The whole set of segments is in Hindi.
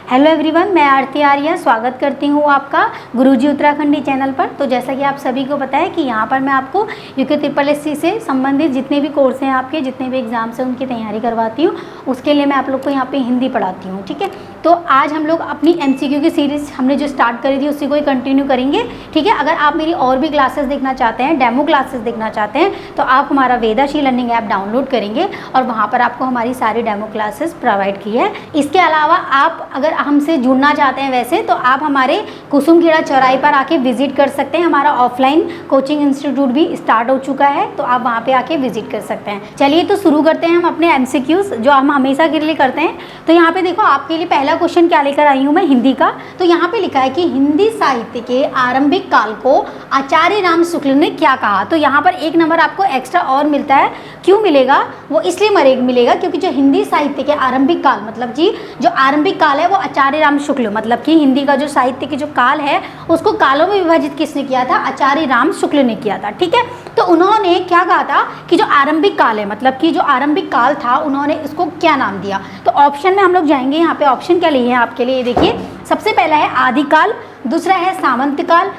हेलो एवरीवन, मैं आरती आर्या स्वागत करती हूँ आपका गुरुजी उत्तराखंडी चैनल पर। तो जैसा कि आप सभी को पता है कि यहाँ पर मैं आपको यूके SSC से संबंधित जितने भी कोर्स हैं, आपके जितने भी एग्जाम्स हैं, उनकी तैयारी करवाती हूँ। उसके लिए मैं आप लोग को यहाँ पे हिंदी पढ़ाती हूँ, ठीक है। तो आज हम लोग अपनी MCQ की सीरीज़ हमने जो स्टार्ट करी थी उसी को ही कंटिन्यू करेंगे, ठीक है। अगर आप मेरी और भी क्लासेस देखना चाहते हैं, डेमो क्लासेस देखना चाहते हैं, तो आप हमारा वेदाशी लर्निंग ऐप डाउनलोड करेंगे और वहाँ पर आपको हमारी सारी डेमो क्लासेस प्रोवाइड की है। इसके अलावा आप अगर हमसे जुड़ना चाहते हैं वैसे तो आप हमारे कुसुमखेड़ा चौराहे पर आके विजिट कर सकते हैं। हमारा ऑफलाइन कोचिंग इंस्टीट्यूट भी स्टार्ट हो चुका है, तो आप वहाँ पे आके विजिट कर सकते हैं। चलिए तो शुरू करते हैं हम अपने MCQs जो हम हमेशा के लिए करते हैं। तो यहाँ पे देखो, आपके लिए पहला क्वेश्चन क्या लेकर आई हूँ मैं, हिंदी का। तो यहाँ पे लिखा है कि हिंदी साहित्य के आरंभिक काल को आचार्य राम शुक्ल ने क्या कहा। तो यहाँ पर एक नंबर आपको एक्स्ट्रा और मिलता है। क्यों मिलेगा? वो इसलिए मिलेगा क्योंकि जो हिंदी साहित्य के आरंभिक काल, मतलब जी जो आरंभिक काल है वो आचार्य राम शुक्ल, मतलब कि हिंदी का जो साहित्य के जो काल है उसको कालों में विभाजित किसने किया था? आचार्य राम शुक्ल ने किया था, ठीक है। तो उन्होंने क्या कहा था कि जो आरंभिक काल है, मतलब कि जो आरंभिक काल था, उन्होंने इसको क्या नाम दिया? तो ऑप्शन में हम लोग जाएंगे। यहाँ पे ऑप्शन क्या लिए हैं आपके लिए, देखिए। सबसे पहला है आदिकाल, दूसरा है सामंत काल,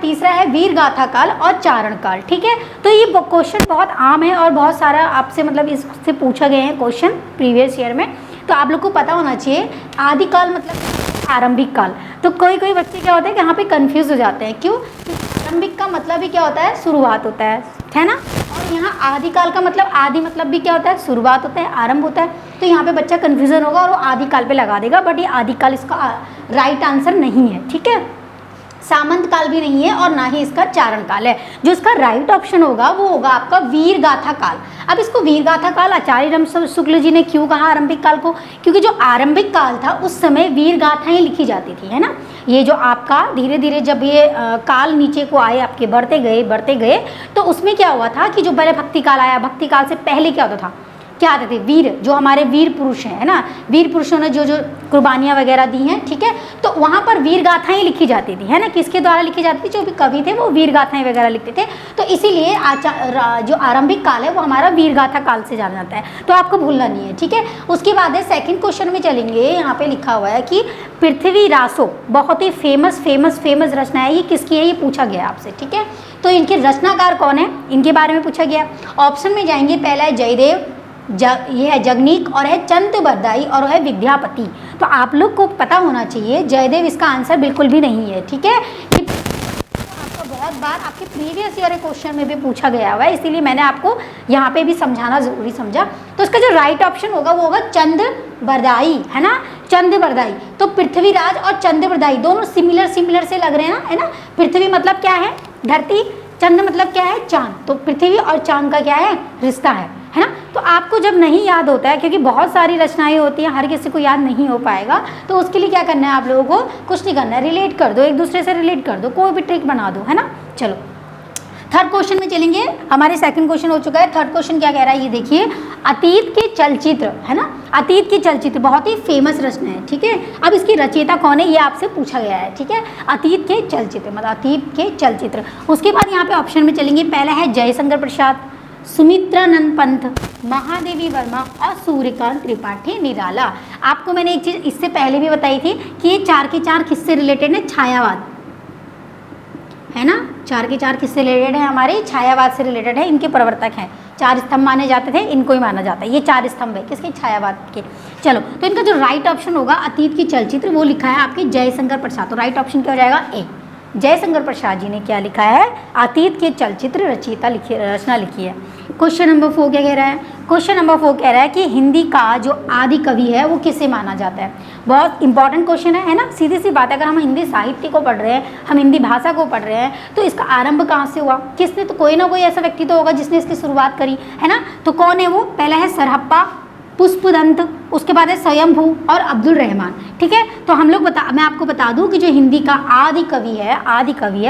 तीसरा है वीर गाथा काल और चारण काल, ठीक है। तो ये क्वेश्चन बहुत आम है और बहुत सारा आपसे मतलब इससे पूछा गए हैं क्वेश्चन प्रीवियस ईयर में, तो आप लोग को पता होना चाहिए। आदिकाल मतलब आरंभिक काल। तो कोई बच्चे क्या होते हैं कि यहाँ पे कंफ्यूज हो जाते हैं। क्यों? आरंभिक का मतलब भी क्या होता है? शुरुआत होता है ना। और यहाँ आदिकाल का मतलब आदि मतलब भी क्या होता है? शुरुआत होता है, आरंभ होता है। तो यहाँ पे बच्चा कन्फ्यूजन होगा और वो आदिकाल पे लगा देगा, बट ये आदिकाल इसका राइट आंसर नहीं है, ठीक है। सामंत काल भी नहीं है और ना ही इसका चारण काल है। जो इसका राइट ऑप्शन होगा वो होगा आपका वीर गाथा काल। अब इसको वीर गाथा काल आचार्य राम शुक्ल जी ने क्यों कहा आरंभिक काल को? क्योंकि जो आरंभिक काल था उस समय वीर गाथाएं लिखी जाती थी, है ना। ये जो आपका धीरे धीरे जब ये काल नीचे को आए, आपके बढ़ते गए, तो उसमें क्या हुआ था कि जो पहले भक्ति काल आया, भक्ति काल से पहले क्या होता था? क्या आते थे? वीर, जो हमारे वीर पुरुष हैं, है ना। वीर पुरुषों ने जो कुर्बानियाँ वगैरह दी हैं, ठीक है। तो वहाँ पर वीर गाथाएँ लिखी जाती थी, है ना। किसके द्वारा लिखी जाती थी? जो भी कवि थे वो वीर गाथाएँ वगैरह लिखते थे। तो इसीलिए जो आरंभिक काल है वो हमारा वीर गाथा काल से जाना जाता है। तो आपको भूलना नहीं है, ठीक है। उसके बाद है सेकंड क्वेश्चन में चलेंगे। यहाँ पे लिखा हुआ है कि पृथ्वीरासो बहुत ही फेमस रचना है, ये किसकी है? ये पूछा गया आपसे, ठीक है। तो इनके रचनाकार कौन है, इनके बारे में पूछा गया। ऑप्शन में जाएंगे। पहला है जयदेव, ये है जगनीक, और है चंद बरदाई, और है विद्यापति। तो आप लोग को पता होना चाहिए जयदेव इसका आंसर बिल्कुल भी नहीं है, ठीक है। आपको बहुत बार आपके प्रीवियस ईयर क्वेश्चन में भी पूछा गया हुआ है, इसीलिए मैंने आपको यहाँ पे भी समझाना जरूरी समझा। तो इसका जो राइट ऑप्शन होगा वो होगा चंद बरदाई, है ना। चंद बरदाई। तो पृथ्वीराज और चंद बरदाई दोनों सिमिलर से लग रहे हैं ना, है ना। पृथ्वी मतलब क्या है? धरती। चंद मतलब क्या है? चांद। तो पृथ्वी और चांद का क्या है? रिश्ता है ना। तो आपको जब नहीं याद होता है, क्योंकि बहुत सारी रचनाएं होती हैं, हर किसी को याद नहीं हो पाएगा, तो उसके लिए क्या करना है आप लोगों को? कुछ नहीं करना है, रिलेट कर दो, एक दूसरे से रिलेट कर दो, कोई भी ट्रिक बना दो, है ना। चलो थर्ड क्वेश्चन में चलेंगे। हमारे सेकंड क्वेश्चन हो चुका है। थर्ड क्वेश्चन क्या कह रहा है ये देखिए। अतीत के चलचित्र, है ना। अतीत के चलचित्र बहुत ही फेमस रचना है, ठीक है। अब इसकी रचयिता कौन है ये आपसे पूछा गया है, ठीक है। अतीत के चलचित्र मतलब अतीत के चलचित्र। उसके बाद यहाँ पे ऑप्शन में चलेंगे। पहला है जयशंकर प्रसाद, सुमित्रानंद पंत, महादेवी वर्मा और सूर्यकांत त्रिपाठी निराला। आपको मैंने एक चीज़ इससे पहले भी बताई थी कि ये चार के चार किससे रिलेटेड है? छायावाद, है ना। चार के चार किससे रिलेटेड है? हमारे छायावाद से रिलेटेड है। इनके प्रवर्तक हैं, चार स्तंभ माने जाते थे, इनको ही माना जाता है। ये चार स्तंभ है किसके? छायावाद के। चलो, तो इनका जो राइट ऑप्शन होगा अतीत की चलचित्र, वो लिखा है आपके जयशंकर प्रसाद। तो राइट ऑप्शन क्या हो जाएगा? ए। जयशंकर प्रसाद जी ने क्या लिखा है? अतीत के चलचित्र रचना लिखी है। क्वेश्चन नंबर 4 क्या कह रहा है? क्वेश्चन नंबर 4 कह रहा है कि हिंदी का जो आदि कवि है वो किसे माना जाता है? बहुत इंपॉर्टेंट क्वेश्चन है ना। सीधी सी बात है, अगर हम हिंदी साहित्य को पढ़ रहे हैं, हम हिंदी भाषा को पढ़ रहे हैं, तो इसका आरंभ कहाँ से हुआ? किसने? तो कोई ना कोई ऐसा व्यक्ति तो होगा जिसने इसकी शुरुआत करी, है ना। तो कौन है वो? पहला है सरहप्पा, पुष्पदंत, उसके बाद है स्वयंभू और अब्दुल रहमान, ठीक है। तो हम लोग मैं आपको बता दूं कि जो हिंदी का आदि कवि है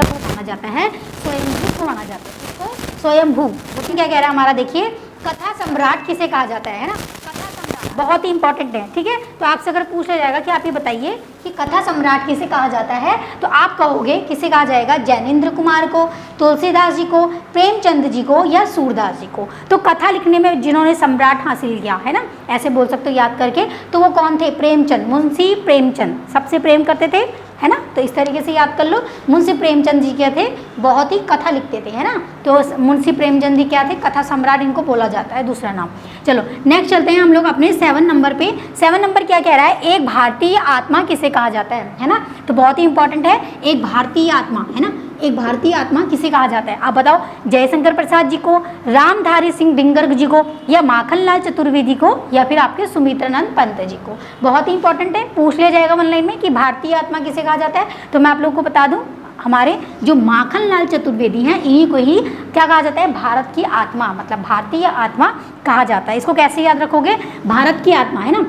वो माना जाता है स्वयंभू को माना जाता है। तो स्वयंभू क्वेश्चन क्या कह रहा है हमारा, देखिए। कथा सम्राट किसे कहा जाता है ना। कथा सम्राट बहुत ही इंपॉर्टेंट है, ठीक है। तो आपसे अगर पूछा जाएगा कि आप ये बताइए कि कथा सम्राट किसे कहा जाता है, तो आप कहोगे किसे कहा जाएगा, जैनेन्द्र कुमार को, तुलसीदास जी को, प्रेमचंद जी को या सूरदास जी को। तो कथा लिखने में जिन्होंने सम्राट हासिल किया है ना, ऐसे बोल सकते हो याद करके, तो वो कौन थे, प्रेमचंद, मुंशी प्रेमचंद, सबसे प्रेम करते थे, है ना। तो इस तरीके से याद कर लो, मुंशी प्रेमचंद जी क्या थे, बहुत ही कथा लिखते थे, है ना। तो मुंशी प्रेमचंद जी क्या थे, कथा सम्राट इनको बोला जाता है, दूसरा नाम। चलो नेक्स्ट चलते हैं हम लोग अपने 7 नंबर पे। 7 नंबर क्या कह रहा है, एक भारतीय आत्मा किसे कहा जाता है ना। तो बहुत ही इंपॉर्टेंट है, एक भारतीय आत्मा, है ना, एक भारतीय आत्मा किसे कहा जाता है, आप बताओ, जयशंकर प्रसाद जी को, रामधारी सिंह दिनकर जी को, या माखनलाल चतुर्वेदी को, या फिर आपके सुमित्रानंद पंत जी को। बहुत ही इंपॉर्टेंट है, पूछ लिया जाएगा वन लाइन में कि भारतीय आत्मा किसे कहा जाता है। तो मैं आप लोगों को बता दूं, हमारे जो माखनलाल चतुर्वेदी हैं इन्हीं को ही क्या कहा जाता है, भारत की आत्मा, मतलब भारतीय आत्मा कहा जाता है। इसको कैसे याद रखोगे, भारत की आत्मा, है ना।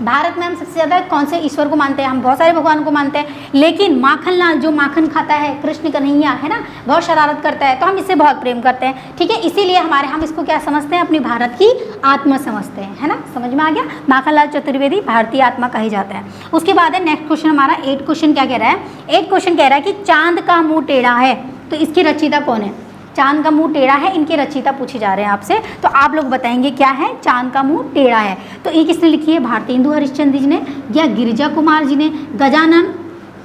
भारत में हम सबसे ज़्यादा कौन से ईश्वर को मानते हैं, हम बहुत सारे भगवान को मानते हैं, लेकिन माखनलाल जो माखन खाता है, कृष्ण कन्हैया, है ना, बहुत शरारत करता है, तो हम इससे बहुत प्रेम करते हैं, ठीक है। इसीलिए हम इसको क्या समझते हैं, अपनी भारत की आत्मा समझते हैं, है ना। समझ में आ गया, माखनलाल चतुर्वेदी भारतीय आत्मा कही जाता है। उसके बाद है नेक्स्ट क्वेश्चन हमारा 8 क्वेश्चन क्या कह रहा है, 8 क्वेश्चन कह रहा है कि चांद का मुंह टेढ़ा है, तो इसकी रचयिता कौन है, चांद का मुंह टेढ़ा है, इनके रचयिता पूछे जा रहे हैं आपसे, तो आप लोग बताएंगे क्या है, चांद का मुंह टेढ़ा है। तो ये किसने लिखी है, भारतेंदु हरिश्चंद्र जी ने, या गिरिजा कुमार जी ने, गजानन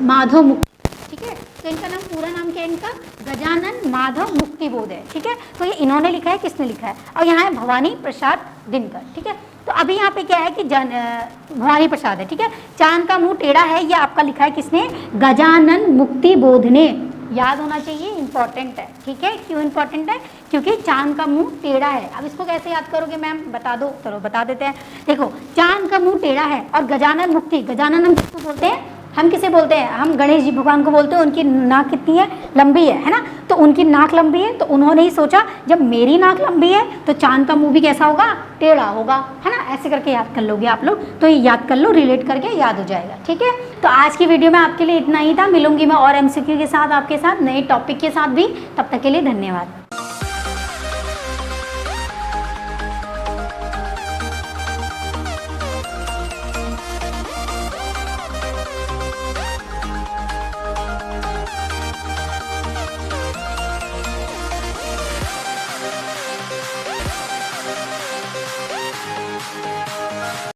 माधव मुक्ति, ठीक है। तो इनका नाम, पूरा नाम क्या है इनका, गजानन माधव मुक्तिबोध है, ठीक है। तो ये इन्होंने लिखा है, किसने लिखा है, और यहाँ है भवानी प्रसाद दिनकर, ठीक है। तो अभी यहाँ पे क्या है कि भवानी प्रसाद है, ठीक है। चांद का मुंह टेढ़ा है, ये आपका लिखा है किसने, गजानन मुक्तिबोध ने, याद होना चाहिए, इंपॉर्टेंट है, ठीक है। क्यों इंपॉर्टेंट है, क्योंकि चांद का मुंह टेढ़ा है। अब इसको कैसे याद करोगे मैम, बता दो, चलो बता देते हैं। देखो, चांद का मुंह टेढ़ा है और गजानन मुक्ति, गजानन हम किसको बोलते हैं, हम किसे बोलते हैं, हम गणेश जी भगवान को बोलते हैं। उनकी नाक कितनी है, लंबी है ना। तो उनकी नाक लंबी है, तो उन्होंने ही सोचा जब मेरी नाक लंबी है तो चांद का मुंह भी कैसा होगा, टेढ़ा होगा, है ना। ऐसे करके याद कर लोगे आप लोग, तो ये याद कर लो, रिलेट करके याद हो जाएगा, ठीक है। तो आज की वीडियो में आपके लिए इतना ही था, मिलूंगी मैं और MCQ के साथ, आपके साथ नए टॉपिक के साथ भी। तब तक के लिए धन्यवाद।